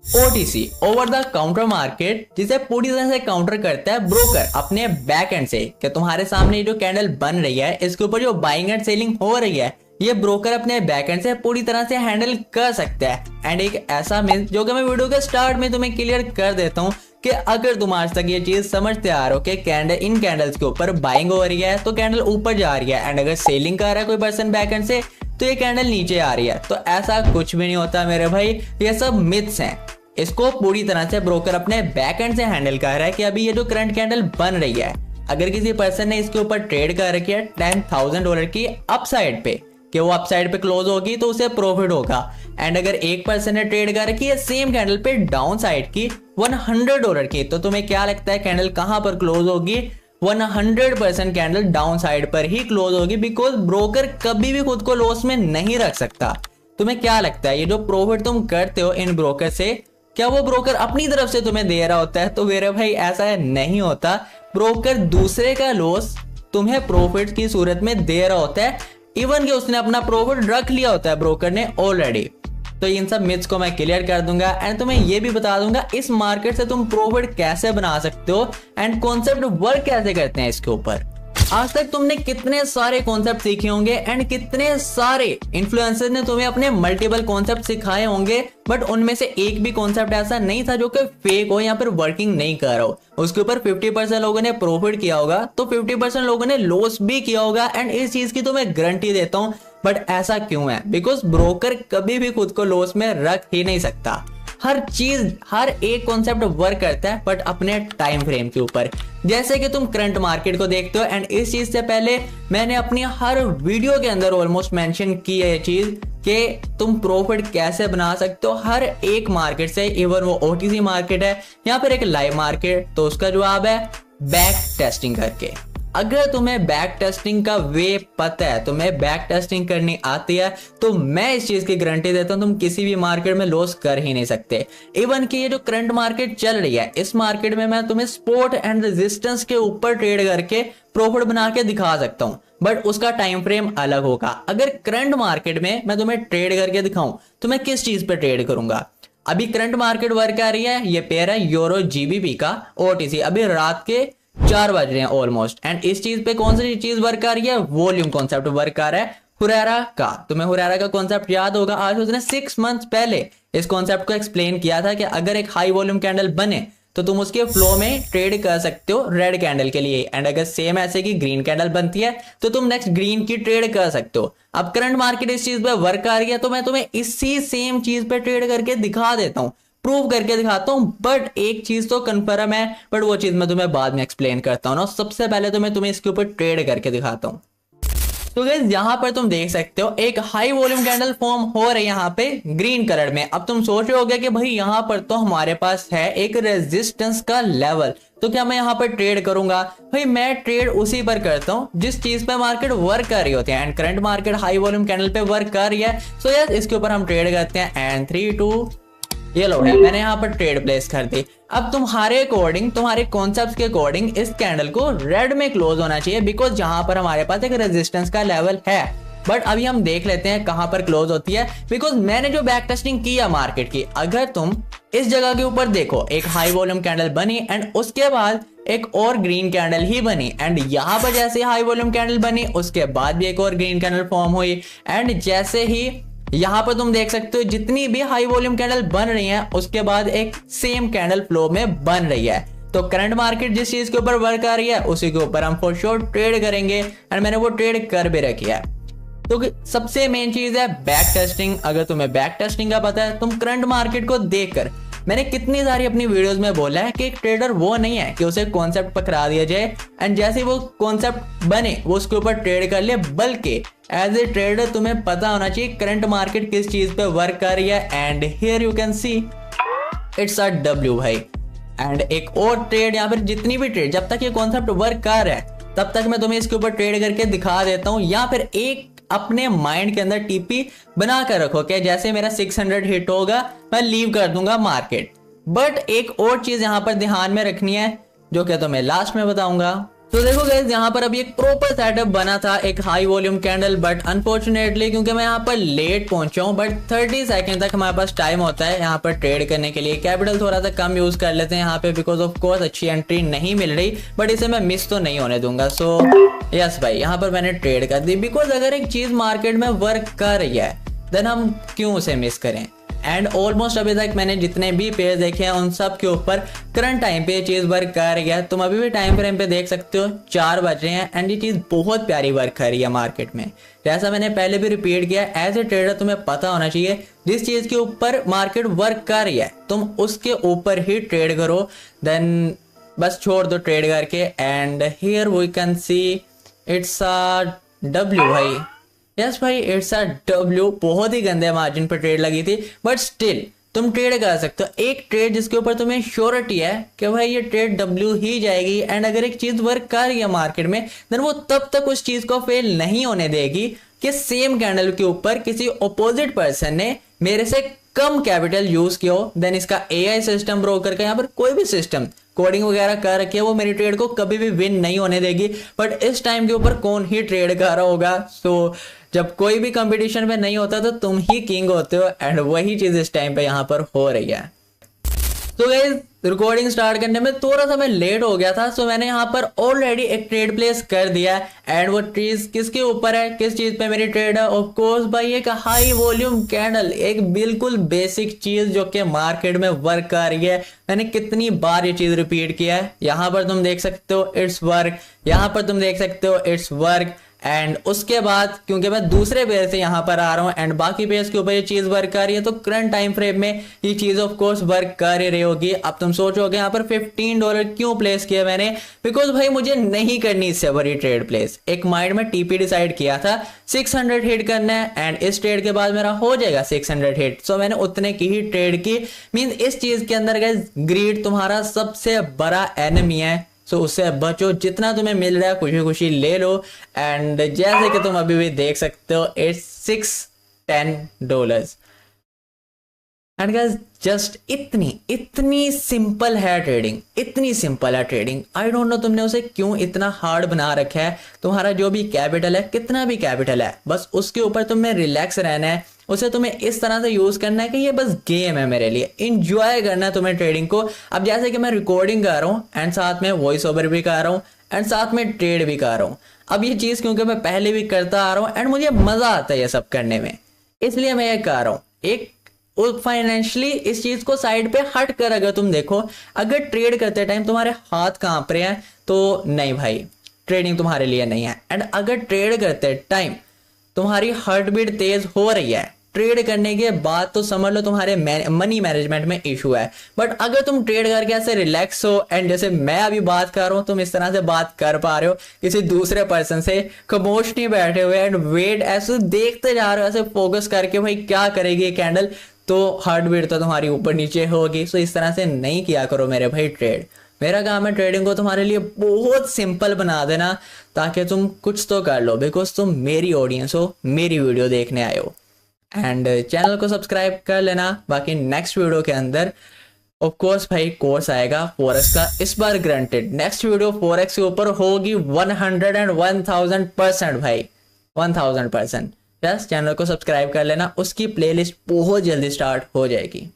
OTC over the counter market, जिसे पूरी तरह से काउंटर करता है ब्रोकर अपने बैक एंड से कि तुम्हारे सामने जो कैंडल बन रही है इसके ऊपर जो बाइंग एंड सेलिंग हो रही है ये ब्रोकर अपने बैक एंड से पूरी तरह से हैंडल कर सकता है। एंड एक ऐसा मीन जो कि मैं वीडियो के स्टार्ट में तुम्हें क्लियर कर देता हूँ कि अगर तुम आज तक ये चीज समझते आ रहे हो कि कैंडल इन कैंडल्स के ऊपर बाइंग हो रही है तो कैंडल ऊपर जा रही है, एंड अगर सेलिंग कर रहा है कोई पर्सन बैक एंड से तो ये कैंडल नीचे आ रही है, तो ऐसा कुछ भी नहीं होता मेरे भाई, ये सब मिथ्स हैं। इसको पूरी तरह से ब्रोकर अपने बैक एंड से हैंडल कर रहा है कि अभी ये जो करंट कैंडल बन रही है, अगर किसी पर्सन ने इसके ऊपर ट्रेड कर रखी है $10,000 की अपसाइड पे कि वो अपसाइड पे क्लोज होगी तो उसे प्रॉफिट होगा, एंड अगर एक पर्सन ने ट्रेड कर रखी है सेम कैंडल पे डाउन साइड की $100 की, तो तुम्हें क्या लगता है कैंडल कहां पर क्लोज होगी? 100% कैंडल डाउन साइड पर ही क्लोज होगी, बिकॉज ब्रोकर कभी भी खुद को लॉस में नहीं रख सकता। तुम्हें क्या लगता है ये जो प्रॉफिट तुम करते हो इन ब्रोकर से, क्या वो ब्रोकर अपनी तरफ से तुम्हें दे रहा होता है? तो मेरे भाई ऐसा नहीं होता। ब्रोकर दूसरे का लॉस तुम्हें प्रॉफिट की सूरत में दे रहा होता है, इवन कि उसने अपना प्रॉफिट रख लिया होता है ब्रोकर ने ऑलरेडी। तो इन सब मिथ्स को मैं क्लियर कर दूंगा एंड तुम्हें ये भी बता दूंगा इस मार्केट से तुम प्रॉफिट कैसे बना सकते हो एंड कॉन्सेप्ट वर्क कैसे करते हैं इसके ऊपर। आज तक तुमने कितने सारे कॉन्सेप्ट सीखे होंगे एंड कितने सारे इन्फ्लुएंसर ने तुम्हें अपने मल्टीपल कॉन्सेप्ट सिखाए होंगे, बट उनमें से एक भी कॉन्सेप्ट ऐसा नहीं था जो कि फेक हो या फिर वर्किंग नहीं कर रहा हो। उसके ऊपर 50% लोगों ने प्रॉफिट किया होगा तो 50% लोगों ने लॉस भी किया होगा, एंड इस चीज की तो मैं गारंटी देता हूं। बट ऐसा क्यों है? बिकॉज ब्रोकर कभी भी खुद को लॉस में रख ही नहीं सकता। हर चीज, हर एक कॉन्सेप्ट वर्क करता है बट अपने टाइम फ्रेम के ऊपर। जैसे कि तुम करंट मार्केट को देखते हो, एंड इस चीज से पहले मैंने अपनी हर वीडियो के अंदर ऑलमोस्ट मेंशन की है ये चीज कि तुम प्रॉफिट कैसे बना सकते हो हर एक मार्केट से, इवन वो OTC मार्केट है या फिर एक लाइव मार्केट। तो उसका जवाब है बैक टेस्टिंग करके। अगर तुम्हें बैक टेस्टिंग का वे पता है, तुम्हें बैक टेस्टिंग करनी आती है, तो मैं इस चीज की गारंटी देता हूं तुम किसी भी मार्केट में लॉस कर ही नहीं सकते। इवन कि ये जो करंट मार्केट चल रही है इस मार्केट में मैं तुम्हें सपोर्ट एंड रेजिस्टेंस के ऊपर ट्रेड करके प्रॉफिट बना के दिखा सकता हूं, बट उसका टाइम फ्रेम अलग होगा। अगर करंट मार्केट में मैं तुम्हें ट्रेड करके दिखाऊं तो मैं किस चीज पे ट्रेड करूंगा? अभी करंट मार्केट वर्क कर रही है, ये पेयर है यूरो GBP का OTC, अभी रात के 4 बज रहे हैं ऑलमोस्ट, एंड इस चीज पे कौन सी चीज वर्क कर रही है? वॉल्यूम कॉन्सेप्ट वर्क कर रहा है हुरैरा का। तुम्हें हुरैरा का कॉन्सेप्ट याद होगा, आज उसने 6 मंथ्स पहले इस कॉन्सेप्ट को एक्सप्लेन किया था कि अगर एक हाई वॉल्यूम कैंडल बने तो तुम उसके फ्लो में ट्रेड कर सकते हो रेड कैंडल के लिए, एंड अगर सेम ऐसे की ग्रीन कैंडल बनती है तो तुम नेक्स्ट ग्रीन की ट्रेड कर सकते हो। अब करंट मार्केट इस चीज पे वर्क कर रही है तो मैं तुम्हें इसी सेम चीज पे ट्रेड करके दिखा देता हूँ, प्रूव करके दिखाता हूं। बट एक चीज तो कंफर्म है, बट वो चीज मैं तुम्हें बाद में एक्सप्लेन करता हूं ना। सबसे पहले तो मैं तुम्हें इसके ऊपर ट्रेड करके दिखाता हूं। तो गाइस यहां पर तुम देख सकते हो एक हाई वॉल्यूम कैंडल फॉर्म हो रही है यहाँ पे ग्रीन कलर में। अब तुम सोच रहे होगे कि भाई यहाँ पर तो हमारे पास है एक रेजिस्टेंस का लेवल, तो क्या मैं यहाँ पर ट्रेड करूंगा? भाई मैं ट्रेड उसी पर करता हूँ जिस चीज पे मार्केट वर्क कर रही होती है, and current market high volume candle पे वर्क कर रही है। सो यस, इसके ऊपर हम ट्रेड करते हैं, एंड 3 2 ये लो है, मैंने यहाँ पर ट्रेड प्लेस कर दी। अब तुम्हारे अकॉर्डिंग, तुम्हारे कॉन्सेप्ट के अकॉर्डिंग इस कैंडल को रेड में क्लोज होना चाहिए, बिकॉज यहाँ पर हमारे पास एक रेजिस्टेंस का लेवल है। बट अभी हम देख लेते हैं कहां पर क्लोज होती है, बिकॉज मैंने जो बैक टेस्टिंग किया मार्केट की, अगर तुम इस जगह के ऊपर देखो, एक हाई वॉल्यूम कैंडल बनी एंड उसके बाद एक और ग्रीन कैंडल ही बनी, एंड यहाँ पर जैसे हाई वॉल्यूम कैंडल बनी उसके बाद भी एक और ग्रीन कैंडल फॉर्म हुई, एंड जैसे ही यहाँ पर तुम देख सकते हो जितनी भी हाई वॉल्यूम कैंडल बन रही हैं उसके बाद एक सेम कैंडल फ्लो में बन रही है। तो करंट मार्केट जिस चीज के ऊपर वर्क कर रही है उसी के ऊपर हम फॉर श्योर ट्रेड करेंगे, एंड मैंने वो ट्रेड कर भी रखी है। तो सबसे मेन चीज है बैक टेस्टिंग। अगर तुम्हें बैक टेस्टिंग का पता है, तुम करंट मार्केट को देखकर, मैंने कितनी सारी अपनी वीडियोस में बोला है कि एक ट्रेडर वो नहीं है कि उसे कॉन्सेप्ट पकड़ा दिया जाए एंड जैसे वो कॉन्सेप्ट बने वो उसके ऊपर ट्रेड कर ले, बल्कि एज ए ट्रेडर तुम्हें पता होना चाहिए करंट मार्केट किस चीज पे वर्क कर रही है। And here you can see it's a W भाई। एंड एक और ट्रेड या फिर जितनी भी ट्रेड, जब तक ये कॉन्सेप्ट वर्क कर रहा है तब तक मैं तुम्हें इसके ऊपर ट्रेड करके दिखा देता हूँ, या फिर एक अपने माइंड के अंदर TP बना कर रखो कि जैसे मेरा 600 हिट होगा मैं लीव कर दूंगा मार्केट। बट एक और चीज यहां पर ध्यान में रखनी है जो कि तुम्हें लास्ट में बताऊंगा, तो देखो गाइस, यहाँ पर अभी एक प्रॉपर सेटअप बना था, एक high volume candle, but unfortunately क्योंकि मैं यहाँ पर लेट पहुंचा हूँ, बट 30 सेकंड तक हमारे पास टाइम होता है यहाँ पर ट्रेड करने के लिए। कैपिटल थोड़ा सा कम यूज कर लेते हैं यहाँ पे, बिकॉज ऑफ कोर्स अच्छी एंट्री नहीं मिल रही, बट इसे मैं मिस तो नहीं होने दूंगा। सो यस भाई, यहाँ पर मैंने ट्रेड कर दी, बिकॉज अगर एक चीज मार्केट में वर्क कर रही है देन हम क्यों उसे मिस करें। एंड ऑलमोस्ट अभी तक मैंने जितने भी पेज देखे हैं उन सब के ऊपर करंट टाइम पे ये चीज वर्क कर रही है। तुम अभी भी टाइम फ्रेम पे देख सकते हो 4 बज रहे हैं एंड ये चीज बहुत प्यारी वर्क कर रही है मार्केट में। जैसा मैंने पहले भी रिपीट किया, एज ए ट्रेडर तुम्हें पता होना चाहिए जिस चीज के ऊपर मार्केट वर्क कर रही है तुम उसके ऊपर ही ट्रेड करो, देन बस छोड़ दो ट्रेड करके। And here we can see it's a W भाई, यस भाई इट्स अ डब्ल्यू। बहुत ही गंदे मार्जिन पर ट्रेड लगी थी, बट स्टिल तुम ट्रेड कर सकते हो। एक ट्रेड जिसके ऊपर तुम्हें श्योरिटी है कि भाई ये ट्रेड डब्ल्यू ही जाएगी, एंड अगर एक चीज वर्क कर रही है मार्केट में देन वो तब तक उस चीज को फेल नहीं होने देगी कि सेम कैंडल के ऊपर किसी अपोजिट पर्सन ने मेरे से कम कैपिटल यूज किया हो। देन इसका एआई सिस्टम, ब्रोकर का यहाँ पर कोई भी सिस्टम कोडिंग वगैरह कर रखी है, वो मेरी ट्रेड को कभी भी विन नहीं होने देगी। बट इस टाइम के ऊपर कौन ही ट्रेड कर रहा होगा। सो जब कोई भी कंपटीशन में नहीं होता तो तुम ही किंग होते हो, एंड वही चीज इस टाइम पे यहाँ पर हो रही है। तो गाइस, रिकॉर्डिंग स्टार्ट करने में थोड़ा सा मैं लेट हो गया था, सो मैंने यहाँ पर ऑलरेडी एक ट्रेड प्लेस कर दिया है। एंड वो चीज किसके ऊपर है, किस चीज पे मेरी ट्रेड है, ऑफ कोर्स भाई एक हाई वॉल्यूम कैंडल, एक बिल्कुल बेसिक चीज जो कि मार्केट में वर्क कर रही है। मैंने कितनी बार ये चीज रिपीट किया है। यहाँ पर तुम देख सकते हो इट्स वर्क, यहाँ पर तुम देख सकते हो इट्स वर्क। एंड उसके बाद क्योंकि मैं दूसरे पेज से यहाँ पर आ रहा हूँ एंड बाकी पेज के ऊपर ये चीज वर्क कर रही है, तो करंट टाइम फ्रेम में ये चीज ऑफ कोर्स वर्क कर ही रही होगी। अब तुम सोचोगे यहाँ पर $15 क्यों प्लेस किया मैंने, बिकॉज भाई मुझे नहीं करनी इससे बड़ी ट्रेड प्लेस। एक माइंड में टीपी डिसाइड किया था 600 हिट करना है, एंड इस ट्रेड के बाद मेरा हो जाएगा 600 हिट। सो मैंने उतने की ही ट्रेड की। मीन इस चीज के अंदर गाइस ग्रीड तुम्हारा सबसे बड़ा एनिमी है, सो उससे बचो। जितना तुम्हें मिल रहा है खुशी खुशी ले लो। एंड जैसे कि तुम अभी भी देख सकते हो इट्स $610। एंड गाइस जस्ट इतनी सिंपल है ट्रेडिंग, इतनी सिंपल है ट्रेडिंग। आई डोंट नो तुमने उसे क्यों इतना हार्ड बना रखा है। तुम्हारा जो भी कैपिटल है, कितना भी कैपिटल है, बस उसके ऊपर तुम्हें रिलैक्स रहना है। उसे तुम्हें इस तरह से यूज करना है कि ये बस गेम है मेरे लिए, इंजॉय करना है तुम्हें ट्रेडिंग को। अब जैसे कि मैं रिकॉर्डिंग कर रहा हूँ एंड साथ में वॉइस ओवर भी कर रहा हूँ एंड साथ में ट्रेड भी कर रहा हूँ। अब ये चीज क्योंकि मैं पहले भी करता आ रहा हूँ एंड मुझे मजा आता है ये सब करने में, इसलिए मैं ये कर रहा हूँ। एक फाइनेंशियली इस चीज को साइड पे हट कर अगर तुम देखो, अगर ट्रेड करते टाइम तुम्हारे हाथ कांप रहे हैं तो नहीं भाई, ट्रेडिंग तुम्हारे लिए नहीं है। एंड अगर ट्रेड करते टाइम तुम्हारी हार्ट बीट तेज हो रही है, ट्रेड करने के बाद तो समझ लो तुम्हारे मनी मैनेजमेंट में इशू है। बट अगर तुम ट्रेड करके ऐसे रिलैक्स हो एंड जैसे मैं अभी बात कर रहा हूँ, तुम इस तरह से बात कर पा रहे हो किसी दूसरे पर्सन से, खामोश नहीं बैठे हुए एंड वेट ऐसे देखते जा रहे हो, ऐसे फोकस करके भाई क्या करेगी कैंडल, तो हार्ट बीट तो तुम्हारी ऊपर नीचे होगी। सो इस तरह से नहीं किया करो मेरे भाई ट्रेड। मेरा काम है ट्रेडिंग को तुम्हारे लिए बहुत सिंपल बना देना ताकि तुम कुछ तो कर लो, बिकॉज तुम मेरी ऑडियंस हो, मेरी वीडियो देखने आए हो। एंड चैनल को सब्सक्राइब कर लेना। बाकी नेक्स्ट वीडियो के अंदर ऑफ कोर्स भाई कोर्स आएगा फॉरेक्स का, इस बार ग्रंटेड। नेक्स्ट वीडियो फॉरेक्स के ऊपर होगी 110% भाई, 1000%। यस, चैनल को सब्सक्राइब कर लेना, उसकी प्लेलिस्ट बहुत जल्दी स्टार्ट हो जाएगी।